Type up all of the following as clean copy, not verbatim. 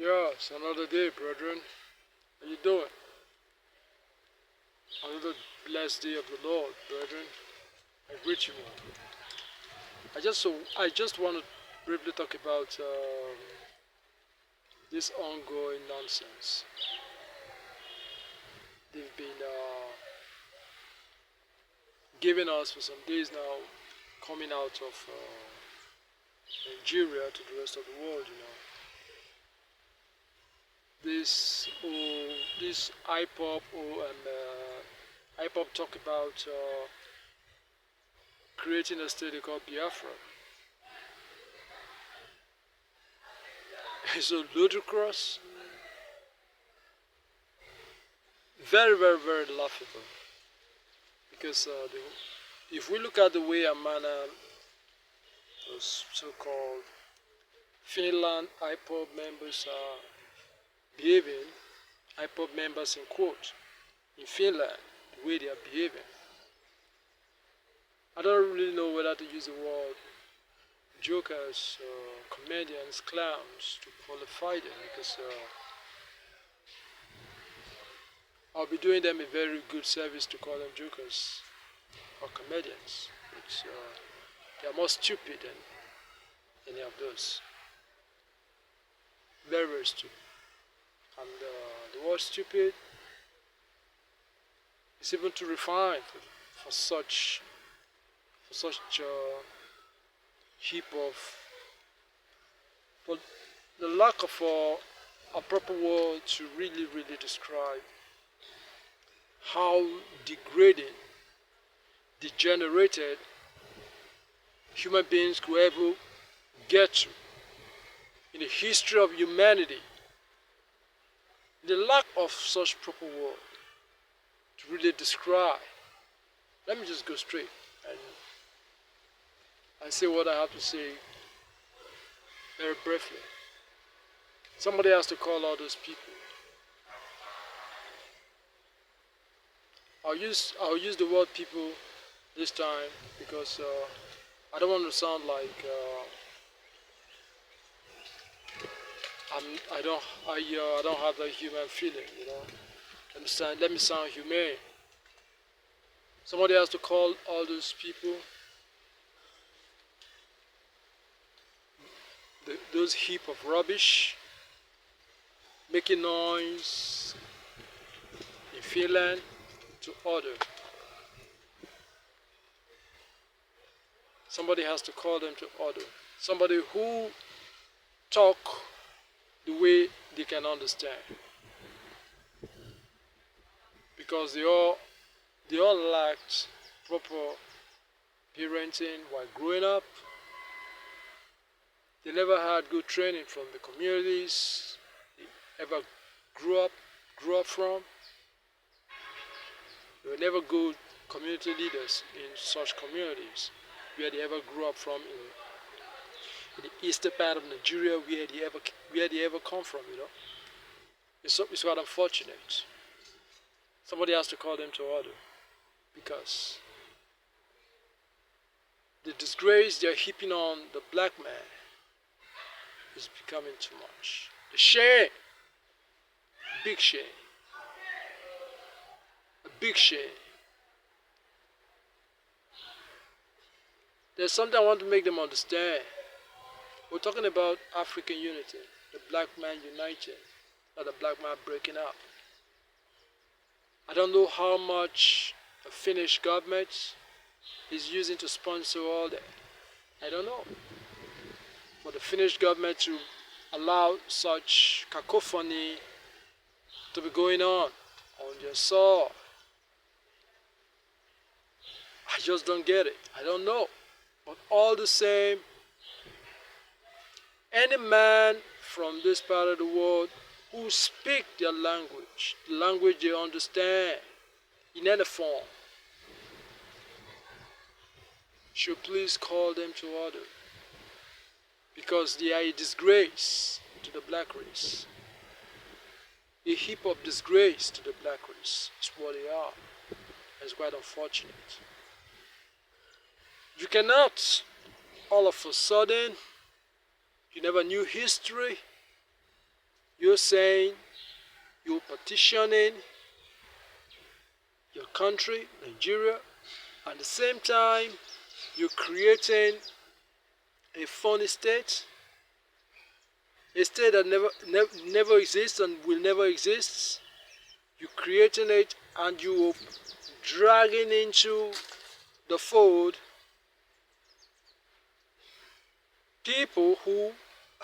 Yeah, it's another day, brethren. How you doing? Another blessed day of the Lord, brethren. I greet you all. I just want to briefly talk about this ongoing nonsense. They've been giving us for some days now, coming out of Nigeria to the rest of the world. This IPOP and IPOP talk about creating a state they call Biafra. It's so ludicrous, very, very, very laughable. Because if we look at the way Amana, those so-called Finland IPOB members are behaving, IPOB members in quote, in Finland, the way they are behaving, I don't really know whether to use the word jokers, comedians, clowns to qualify them because I'll be doing them a very good service to call them jokers or comedians. They are more stupid than any of those. Very, very stupid. And the word stupid is even too refined for such heap of, for the lack of a proper word to really, really describe how degrading, degenerated human beings could ever get to in the history of humanity. The lack of such proper word to really describe. Let me just go straight and say what I have to say very briefly. Somebody has to call all those people. I'll use the word people this time because I don't want to sound like I don't have that human feeling. Let me sound humane. Somebody has to call all those people, those heap of rubbish, making noise in Finland, to order. Somebody has to call them to order. Somebody who talk the way they can understand. Because they all lacked proper parenting while growing up. They never had good training from the communities they ever grew up from. They were never good community leaders in such communities where they ever grew up from in the eastern part of Nigeria where they ever come from. It's quite unfortunate. Somebody has to call them to order because the disgrace they're heaping on the black man is becoming too much. The shame, big shame, a big shame. There's something I want to make them understand. We're talking about African unity, the black man united, not the black man breaking up. I don't know how much the Finnish government is using to sponsor all that. I don't know. For the Finnish government to allow such cacophony to be going on their soil, I just don't get it. I don't know. But all the same, any man from this part of the world who speak their language, the language they understand in any form, should please call them to order. Because they are a disgrace to the black race. A heap of disgrace to the black race is what they are. It's quite unfortunate. You cannot, all of a sudden, you never knew history, You're saying you're petitioning your country, Nigeria, at the same time you're creating a funny state, a state that never exists and will never exist. You're creating it and you're dragging into the fold people who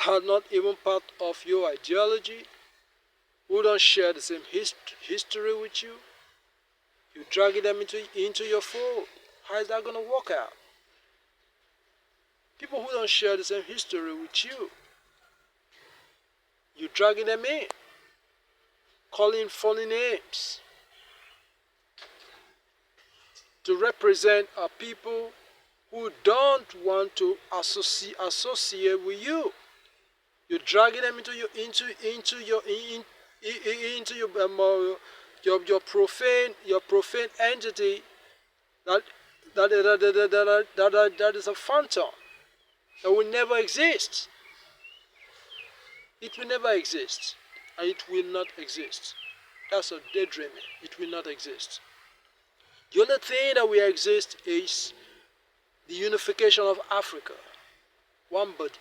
are not even part of your ideology, who don't share the same history with you. You're dragging them into your fold. How is that going to work out? People who don't share the same history with you, you're dragging them in, calling funny names to represent a people who don't want to associate with you. You're dragging them into your profane entity that is a phantom that will never exist. It will never exist, and it will not exist. That's a daydreaming. It will not exist. The only thing that will exist is the unification of Africa. One body.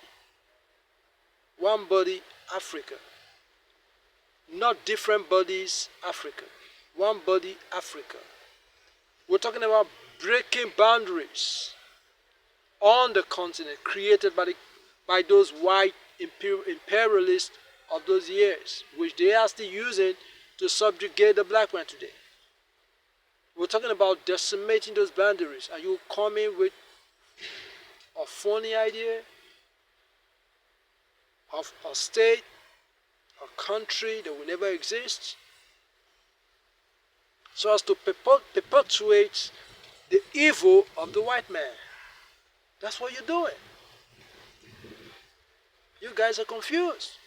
One body, Africa. Not different bodies, Africa. One body, Africa. We're talking about breaking boundaries on the continent created by those white imperialists of those years, which they are still using to subjugate the black man today. We're talking about decimating those boundaries, and you come in with a funny idea of a state, a country that will never exist, so as to perpetuate the evil of the white man. That's what you're doing. You guys are confused.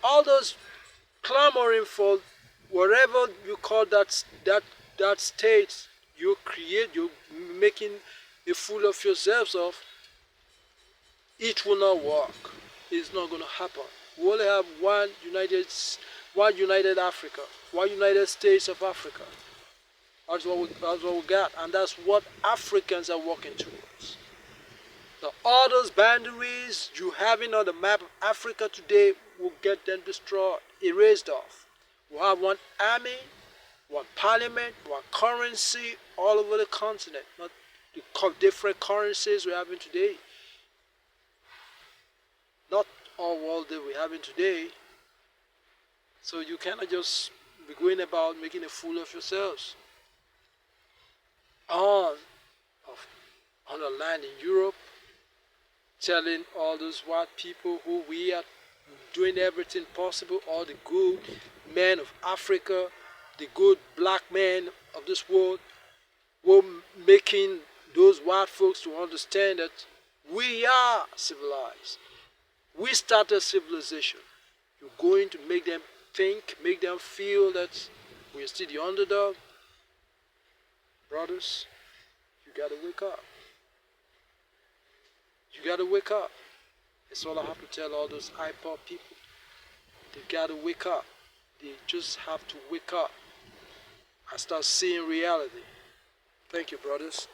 All those clamoring for whatever you call that state you create, you're making a fool of yourselves of, it will not work. It's not going to happen. We only have one united Africa, one United States of Africa. That's what we got, and that's what Africans are working towards. All those boundaries you having on the map of Africa today will get them destroyed, erased off. We'll have one army, one parliament, one currency all over the continent, not the different currencies we're having today. Not all world that we're having today. So you cannot just be going about making a fool of yourselves. On the land in Europe, telling all those white people who we are doing everything possible, all the good men of Africa, the good black men of this world, we're making those white folks to understand that we are civilized. We started civilization. You're going to make them think, make them feel that we're still the underdog. Brothers, you gotta wake up. You gotta wake up. That's all I have to tell all those iPod people. They gotta wake up. They just have to wake up and start seeing reality. Thank you, brothers.